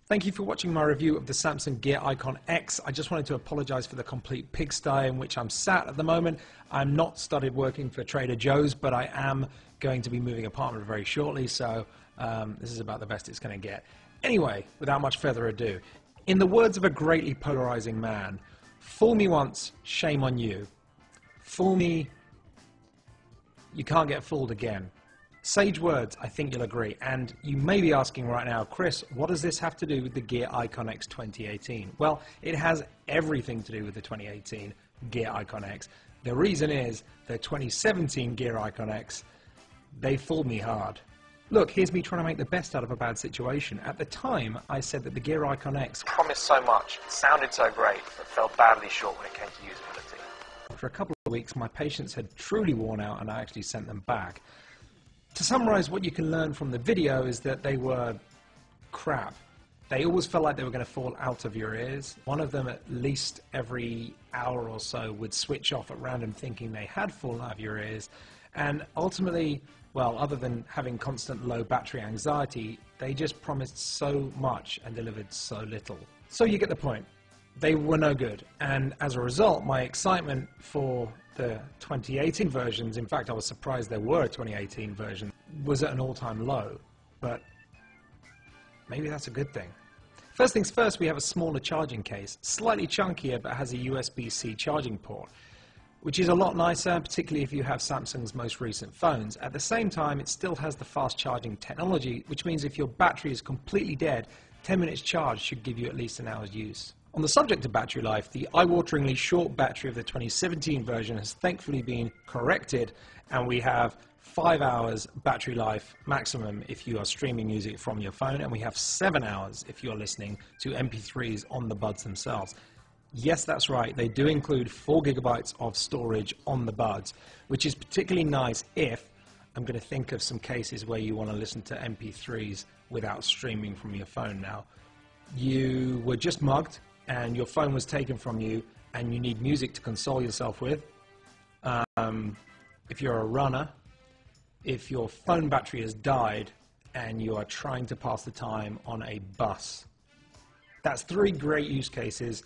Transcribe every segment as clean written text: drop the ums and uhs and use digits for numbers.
Thank you for watching my review of the Samsung Gear IconX. I just wanted to apologize for the complete pigsty in which I'm sat at the moment. I'm not started working for Trader Joe's, but I am going to be moving apartment very shortly, so this is about the best it's going to get. Anyway, without much further ado, in the words of a greatly polarizing man, fool me once, shame on you. Fool me, you can't get fooled again. Sage words, I think you'll agree. And you may be asking right now, Chris, what does this have to do with the Gear IconX 2018? Well, it has everything to do with the 2018 Gear IconX. The reason is the 2017 Gear IconX, they fooled me hard. Look, here's me trying to make the best out of a bad situation. At the time, I said that the Gear IconX promised so much, sounded so great, but fell badly short when it came to usability. For a couple of weeks, my patience had truly worn out and I actually sent them back. To summarize, what you can learn from the video is that they were crap. They always felt like they were going to fall out of your ears. One of them, at least every hour or so, would switch off at random thinking they had fallen out of your ears. And ultimately, well, other than having constant low battery anxiety, they just promised so much and delivered so little. So you get the point. They were no good. And as a result, my excitement for the 2018 versions, in fact I was surprised there were a 2018 version, was at an all-time low, but maybe that's a good thing. First things first, we have a smaller charging case, slightly chunkier but has a USB-C charging port, which is a lot nicer, particularly if you have Samsung's most recent phones. At the same time, it still has the fast charging technology, which means if your battery is completely dead, 10 minutes charge should give you at least an hour's use. On the subject of battery life, the eye-wateringly short battery of the 2017 version has thankfully been corrected, and we have 5 hours battery life maximum if you are streaming music from your phone, and we have 7 hours if you're listening to MP3s on the buds themselves. Yes, that's right, they do include 4 gigabytes of storage on the buds, which is particularly nice if, I'm going to think of some cases where you want to listen to MP3s without streaming from your phone now. You were just mugged, and your phone was taken from you, and you need music to console yourself with. If you're a runner, if your phone battery has died, and you are trying to pass the time on a bus. That's 3 great use cases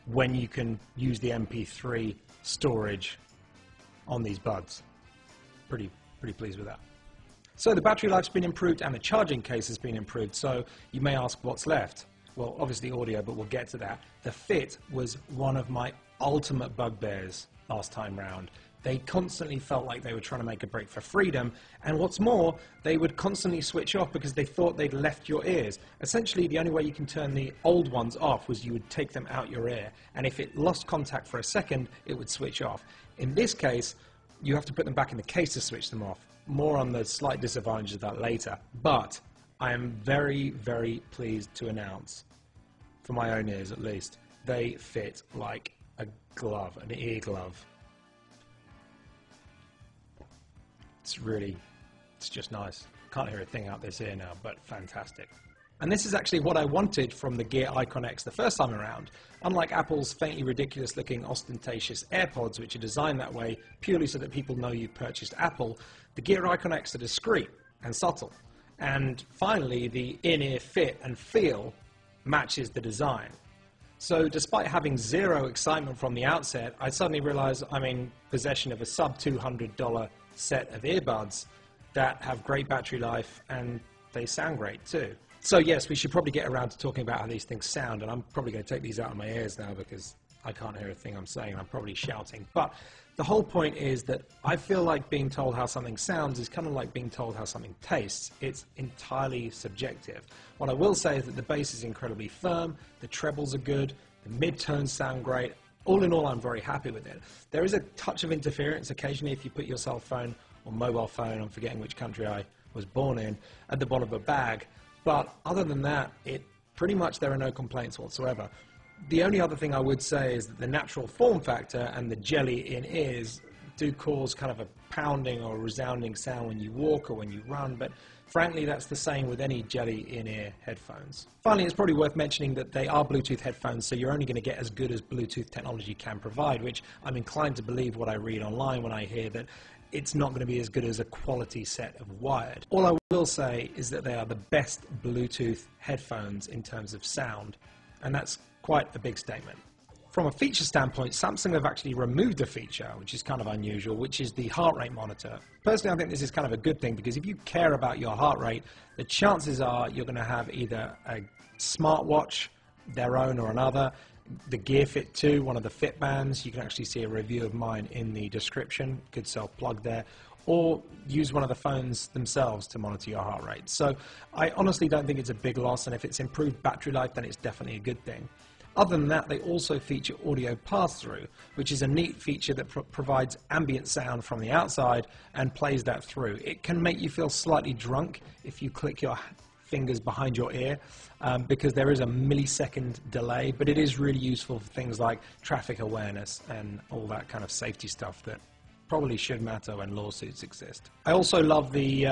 when you can use the MP3 storage on these buds. Pretty pleased with that. So the battery life's been improved, and the charging case has been improved, so you may ask what's left. Well, obviously audio, but we'll get to that. The fit was one of my ultimate bugbears last time round. They constantly felt like they were trying to make a break for freedom, and what's more, they would constantly switch off because they thought they'd left your ears. Essentially, the only way you can turn the old ones off was you would take them out your ear, and if it lost contact for a second, it would switch off. In this case, you have to put them back in the case to switch them off. More on the slight disadvantage of that later, but I am very, very pleased to announce, for my own ears at least, they fit like a glove, an ear glove. It's just nice. Can't hear a thing out this ear now, but fantastic. And this is actually what I wanted from the Gear IconX the first time around. Unlike Apple's faintly ridiculous looking ostentatious AirPods, which are designed that way purely so that people know you've purchased Apple, the Gear IconX are discreet and subtle. And finally, the in-ear fit and feel matches the design. So despite having zero excitement from the outset, I suddenly realized I'm in possession of a sub $200 set of earbuds that have great battery life and they sound great too. So yes, we should probably get around to talking about how these things sound, and I'm probably going to take these out of my ears now because I can't hear a thing I'm saying. I'm probably shouting. But the whole point is that I feel like being told how something sounds is kind of like being told how something tastes. It's entirely subjective. What I will say is that the bass is incredibly firm, the trebles are good, the mid-tones sound great. All in all, I'm very happy with it. There is a touch of interference occasionally if you put your cell phone or mobile phone, I'm forgetting which country I was born in, at the bottom of a bag. But other than that, pretty much there are no complaints whatsoever. The only other thing I would say is that the natural form factor and the jelly in ears do cause kind of a pounding or a resounding sound when you walk or when you run, but frankly that's the same with any jelly in-ear headphones. Finally, it's probably worth mentioning that they are Bluetooth headphones, so you're only going to get as good as Bluetooth technology can provide, which I'm inclined to believe what I read online when I hear that it's not going to be as good as a quality set of wired. All I will say is that they are the best Bluetooth headphones in terms of sound, and that's quite a big statement. From a feature standpoint, Samsung have actually removed a feature, which is kind of unusual, which is the heart rate monitor. Personally, I think this is kind of a good thing, because if you care about your heart rate, the chances are you're going to have either a smartwatch, their own or another, the Gear Fit 2, one of the Fit bands. You can actually see a review of mine in the description, good self-plug there, or use one of the phones themselves to monitor your heart rate. So I honestly don't think it's a big loss, and if it's improved battery life, then it's definitely a good thing. Other than that, they also feature audio pass-through, which is a neat feature that provides ambient sound from the outside and plays that through. It can make you feel slightly drunk if you click your fingers behind your ear, because there is a millisecond delay, but it is really useful for things like traffic awareness and all that kind of safety stuff that probably should matter when lawsuits exist. I also love the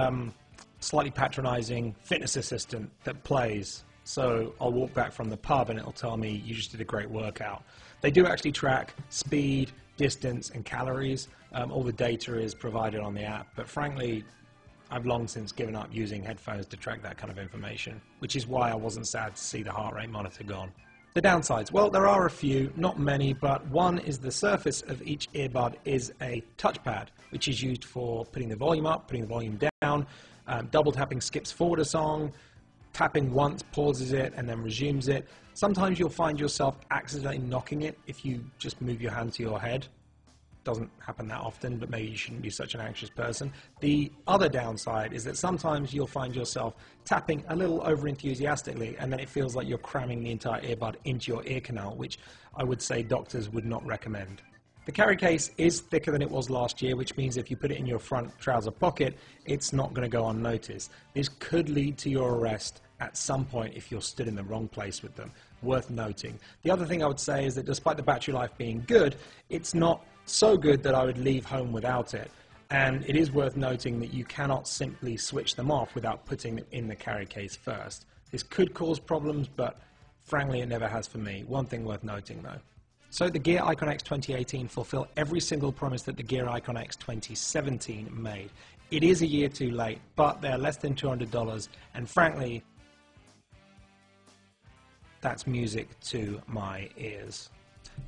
slightly patronizing fitness assistant that plays. So I'll walk back from the pub and it'll tell me you just did a great workout. They do actually track speed, distance, and calories. All the data is provided on the app, but frankly, I've long since given up using headphones to track that kind of information, which is why I wasn't sad to see the heart rate monitor gone. The downsides, well, there are a few, not many, but one is the surface of each earbud is a touchpad, which is used for putting the volume up, putting the volume down. Double tapping skips forward a song. Tapping once pauses it and then resumes it. Sometimes you'll find yourself accidentally knocking it if you just move your hand to your head. Doesn't happen that often, but maybe you shouldn't be such an anxious person. The other downside is that sometimes you'll find yourself tapping a little over enthusiastically, and then it feels like you're cramming the entire earbud into your ear canal, which I would say doctors would not recommend. The carry case is thicker than it was last year, which means if you put it in your front trouser pocket, it's not going to go unnoticed. This could lead to your arrest at some point if you're stood in the wrong place with them. Worth noting. The other thing I would say is that despite the battery life being good, it's not so good that I would leave home without it. And it is worth noting that you cannot simply switch them off without putting them in the carry case first. This could cause problems, but frankly, it never has for me. One thing worth noting though. So the Gear IconX 2018 fulfill every single promise that the Gear IconX 2017 made. It is a year too late, but they're less than $200, and frankly, that's music to my ears.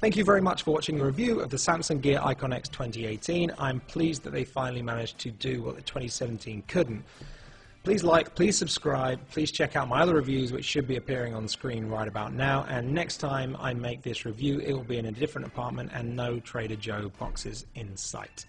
Thank you very much for watching the review of the Samsung Gear IconX 2018. I'm pleased that they finally managed to do what the 2017 couldn't. Please like, please subscribe, please check out my other reviews, which should be appearing on screen right about now, and next time I make this review, it will be in a different apartment and no Trader Joe boxes in sight.